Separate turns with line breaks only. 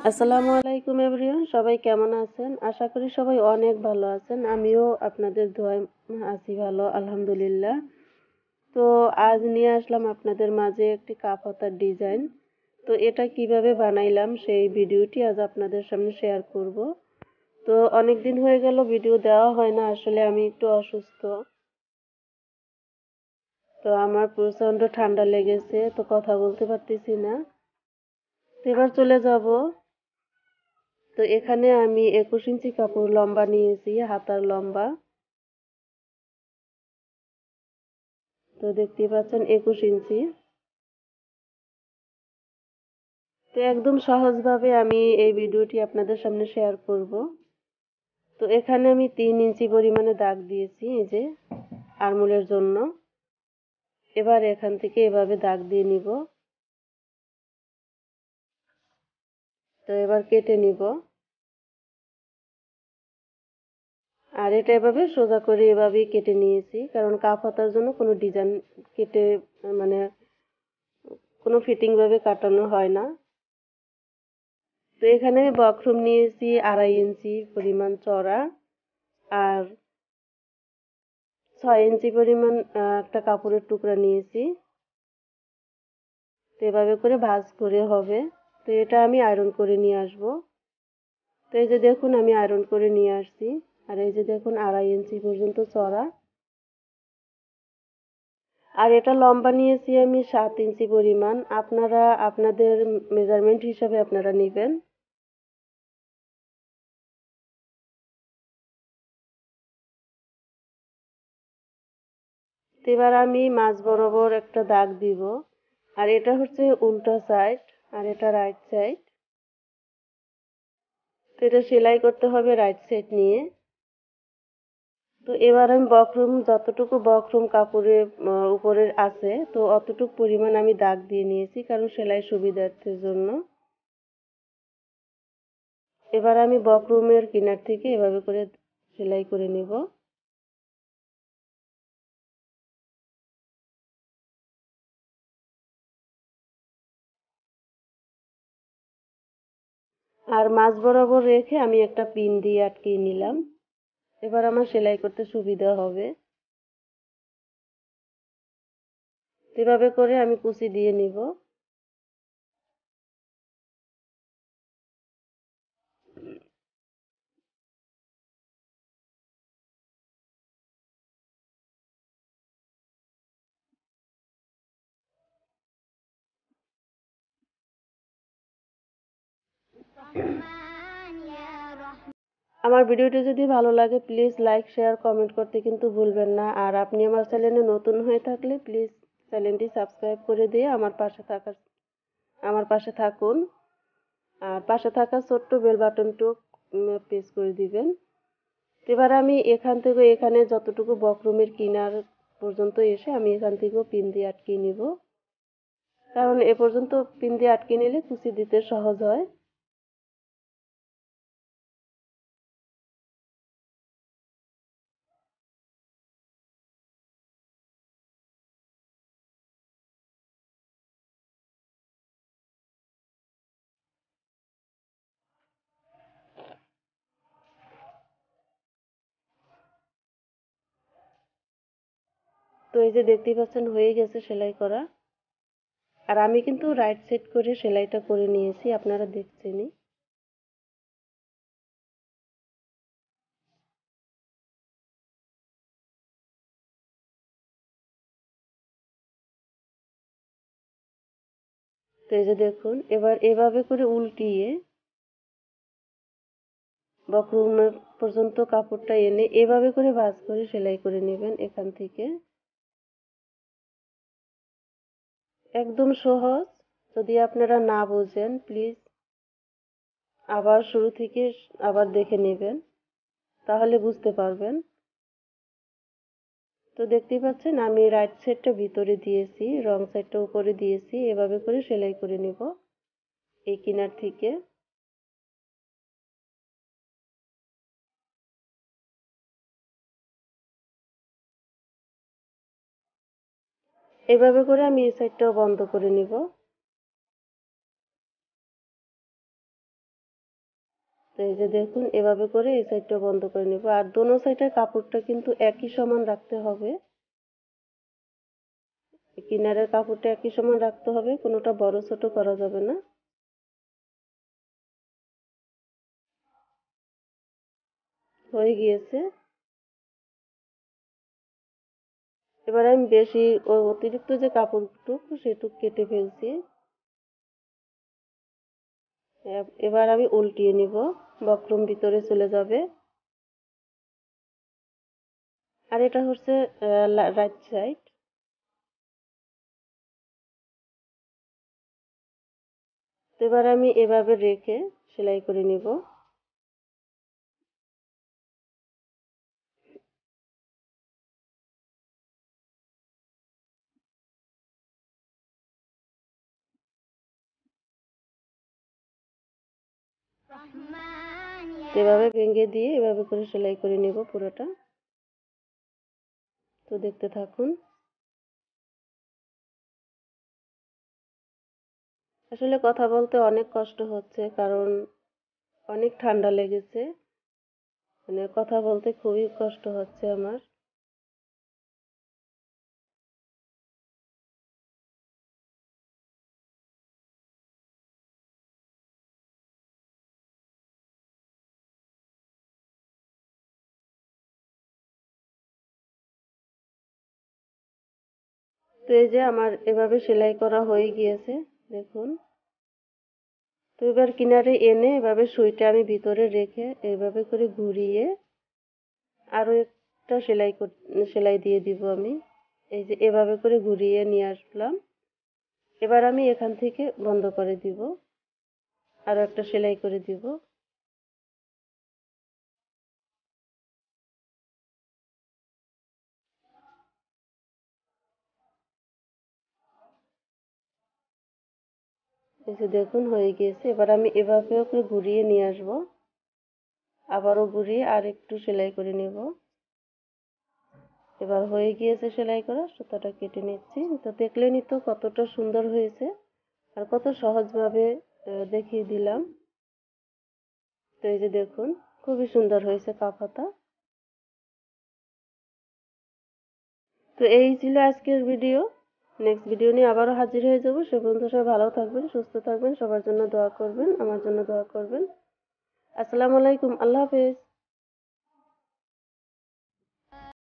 আসসালামু আলাইকুম এভরিওয়ান, সবাই কেমন আছেন? আশা করি সবাই অনেক ভালো আছেন। আমিও আপনাদের দোয়ায় আছি ভালো, আলহামদুলিল্লাহ। তো আজ নিয়ে আসলাম আপনাদের মাঝে একটি কাপ হাতার ডিজাইন। তো এটা কিভাবে বানাইলাম সেই ভিডিওটি আজ আপনাদের সামনে শেয়ার করব। তো অনেক দিন হয়ে গেল ভিডিও দেওয়া হয় না, আসলে আমি একটু অসুস্থ। তো আমার প্রচণ্ড ঠান্ডা লেগেছে, তো কথা বলতে পারতেছি না। তো এবার চলে যাব। তো এখানে আমি 21 ইঞ্চি কাপড় লম্বা নিয়েছি, হাতার লম্বা। তো দেখতেই পাচ্ছেন 21 ইঞ্চি। তো একদম সহজভাবে আমি এই ভিডিওটি আপনাদের সামনে শেয়ার করব। তো এখানে আমি 3 ইঞ্চি পরিমাণে দাগ দিয়েছি, এই যে আরমোলের জন্য। এবার এখান থেকে এভাবে দাগ দিয়ে নিব। তো এবার কেটে নিব। আর এটা এভাবে সোজা করে এভাবেই কেটে নিয়েছি, কারণ কাপ হাতার জন্য কোনো ডিজাইন কেটে মানে কোনো ফিটিং ভাবে কাটানো হয় না। তো এখানে আমি বক্রম নিয়েছি 2.5 ইঞ্চি পরিমাণ চওড়া, আর 6 ইঞ্চি পরিমাণ একটা কাপড়ের টুকরা নিয়েছি। তো এভাবে করে ভাঁজ করে হবে। তো এটা আমি আয়রন করে নিয়ে আসব। তো এই যে দেখুন আমি আয়রন করে নিয়ে আসছি। আর এই যে দেখুন 2.5 ইঞ্চি পর্যন্ত চওড়া। আর এটা লম্বা নিয়েছি আমি 7 ইঞ্চি পরিমাণ। আপনারা আপনাদের মেজারমেন্ট হিসাবে আপনারা নেবেন। তো এবার আমি মাঝ বরাবর একটা দাগ দিব। আর এটা হচ্ছে উল্টা সাইড, আর এটা রাইট সাইড। তো এটা সেলাই করতে হবে রাইট সাইড নিয়ে। তো এবার আমি বক্রম যতটুকু বক্রম কাপড়ের উপরে আছে, তো অতটুকু পরিমাণ আমি দাগ দিয়ে নিয়েছি, কারণ সেলাই সুবিধার্থের জন্য। এবার আমি বক্রমের কিনার থেকে এভাবে করে সেলাই করে নিব। আর মাঝ বরাবর রেখে আমি একটা পিন দিয়ে আটকিয়ে নিলাম। এবার আমার সেলাই করতে সুবিধা হবে। এভাবে করে আমি কুচি দিয়ে নিব। আমার ভিডিওটি যদি ভালো লাগে প্লিজ লাইক শেয়ার কমেন্ট করতে কিন্তু ভুলবেন না। আর আপনি আমার চ্যানেলে নতুন হয়ে থাকলে প্লিজ চ্যানেলটি সাবস্ক্রাইব করে দিয়ে আমার পাশে থাকুন। আর পাশে থাকা ছোট্ট বেল বাটনটিও প্রেস করে দিবেন। এবার আমি এখান থেকে এখানে যতটুকু বক্রমের কিনার পর্যন্ত এসে আমি এখান থেকেও পিন দিয়ে আটকিয়ে নিব, কারণ এ পর্যন্ত পিন দিয়ে আটকে নিলে কুচি দিতে সহজ হয়। তো এই যে দেখতেই পাচ্ছেন হয়ে গেছে সেলাই করা। আর আমি কিন্তু রাইট সাইড করে সেলাইটা করে নিয়েছি, আপনারা দেখছেনই। তো এই যে দেখুন এবার এভাবে করে উল্টিয়ে বক্রম পর্যন্ত কাপড়টা এনে এভাবে করে ভাঁজ করে সেলাই করে নেবেন এখান থেকে। একদম সহজ। যদি আপনারা না বোঝেন প্লিজ আবার শুরু থেকে আবার দেখে নেবেন, তাহলে বুঝতে পারবেন। তো দেখতেই পাচ্ছেন আমি রাইট সাইডটা ভিতরে দিয়েছি, রং সাইডটা উপরে দিয়েছি। এভাবে করে সেলাই করে নেব এই কিনার থেকে। এভাবে করে আমি এই সাইডটাও বন্ধ করে নিব। তো এই যে দেখুন এভাবে করে এই সাইডটা বন্ধ করে নেব। আর দোনো সাইডের কাপড়টা কিন্তু একই সমান রাখতে হবে, কিনারের কাপড়টা একই সমান রাখতে হবে, কোনোটা বড় ছোট করা যাবে না। হয়ে গিয়েছে। এবার আমি বেশি অতিরিক্ত যে কাপড়টুকু সেটুকু কেটে ফেলছি। এবার আমি উল্টিয়ে নিব, বক্রম ভিতরে চলে যাবে। আর এটা হচ্ছে রাইট সাইড। এবার আমি এভাবে রেখে সেলাই করে নিব। এভাবে ভেঙে দিয়ে এভাবে করে সেলাই করে নিব পুরোটা। তো দেখতে থাকুন। আসলে কথা বলতে অনেক কষ্ট হচ্ছে, কারণ অনেক ঠান্ডা লেগেছে, মানে কথা বলতে খুবই কষ্ট হচ্ছে আমার। তো এই যে আমার এভাবে সেলাই করা হয়ে গিয়েছে, দেখুন। তো এবার কিনারে এনে এভাবে সুইটা আমি ভিতরে রেখে এভাবে করে ঘুরিয়ে আরো একটা সেলাই দিয়ে দিব আমি। এই যে এভাবে করে ঘুরিয়ে নিয়ে আসলাম। এবার আমি এখান থেকে বন্ধ করে দিব, আরো একটা সেলাই করে দিব। এই যে দেখুন হয়ে গিয়েছে। এবার আমি এভাবেও করে ঘুরিয়ে নিয়ে আসবো, আবারও ঘুরিয়ে আর একটু সেলাই করে নেব। এবার হয়ে গিয়েছে সেলাই করা, সুতাটা কেটে নিচ্ছি। তো দেখলেনই তো কতটা সুন্দর হয়েছে, আর কত সহজভাবে দেখিয়ে দিলাম। তো এই যে দেখুন খুবই সুন্দর হয়েছে কাপ হাতা। তো এই ছিল আজকের ভিডিও। নেক্সট ভিডিও নিয়ে আবারও হাজির হয়ে যাব। সে পর্যন্ত সবাই ভালো থাকবেন, সুস্থ থাকবেন, সবার জন্য দোয়া করবেন, আমার জন্য দোয়া করবেন। আসসালামু আলাইকুম, আল্লাহ হাফেজ।